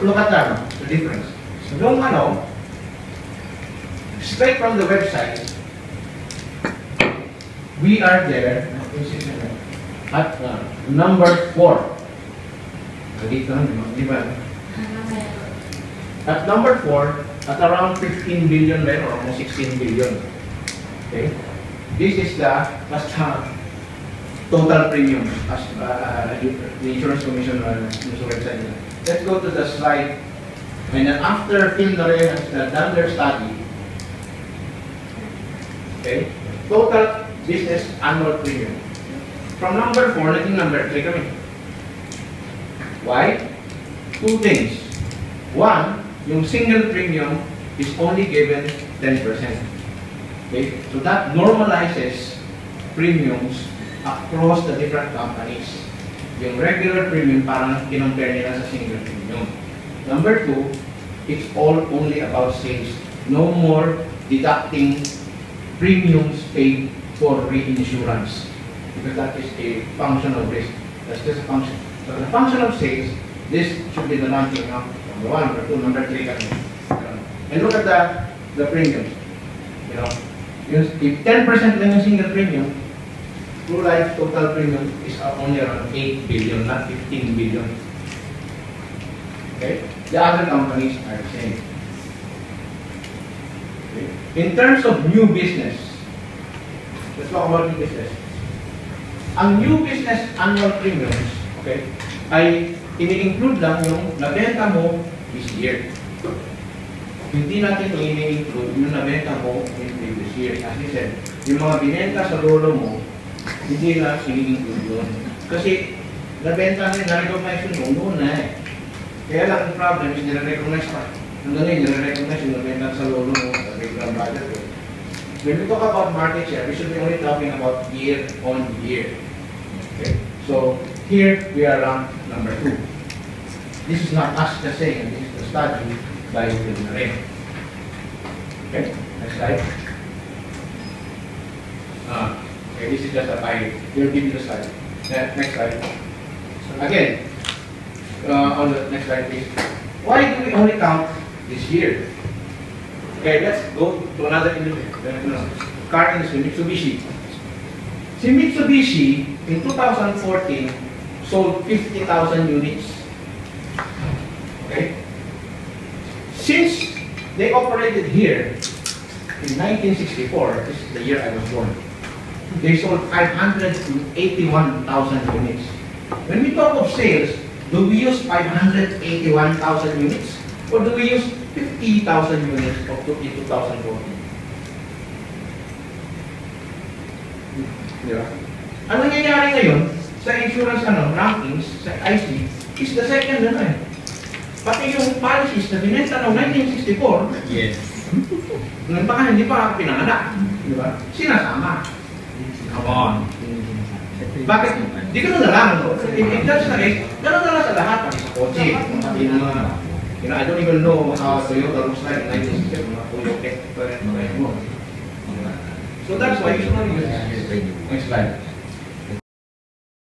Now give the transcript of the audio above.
look at that, the difference. So yung straight from the website, we are there at number 4. Di ba? At number 4, at around 15 billion or almost 16 billion. Okay? This is the total premium as the Insurance Commission website. Let's go to the slide. And then after FinRe has done their study, okay, total business annual premium. From number 4, naging number 3 kami. Why? Two things. One, yung single premium is only given 10%. Okay? So that normalizes premiums across the different companies. Yung regular premium, parang kinompare nila sa single premium. Number 2, it's all only about sales. No more deducting premiums paid for reinsurance. Because that is a function of risk. That's just a function. So the function of sales, this should be the ranking of number 1, number 2, number 3. And look at the premiums. If 10% lang yung single premium, True Life total premium is only around 8 billion, not 15 billion. Okay? The other companies are the same. Okay? In terms of new business, let's talk about new business. Ang new business annual premiums, okay, ay ini-include lang yung nabenta mo this year. Hindi natin ito ini-include yung nabenta mo in previous year. As I said, yung mga binenta sa lolo mo, hindi na ini-include yun. Kasi nabenta na, na-recognize mo noon na eh. Kaya lang ang problem is nire-recognize pa. Hanggang ngayon, nire-recognize yung nabenta sa lolo mo, sa regular budget. When we talk about market share, we should be only talking about year on year. Okay? So, here we are ranked number 2. This is not us just saying, this is the study by FinRe. Okay? Next slide. Okay, this is just a pie. We'll give you the slide. Next slide. Again, on the next slide, please. Why do we only count this year? Okay, let's go to another car industry, Mitsubishi. Si Mitsubishi, in 2014, sold 50,000 units. Okay? Since they operated here in 1964, this is the year I was born, they sold 581,000 units. When we talk of sales, do we use 581,000 units? Or do we use 50,000 units of 2014? Diba? Ang nangyayari ngayon sa insurance rankings, sa IC, is the second Pati yung policies na binenta noong 1964, yes. Nung baka hindi pa pinanganak, di ba? Sinasama. Come on. Bakit? Di ka na lang, no? If that's the case, gano'n na lang sa lahat, pati sa kotse, pati ng mga, I don't even know how Toyota looks like in 1960, mga Toyota, mga mo. So that's why you should not use this. Next slide.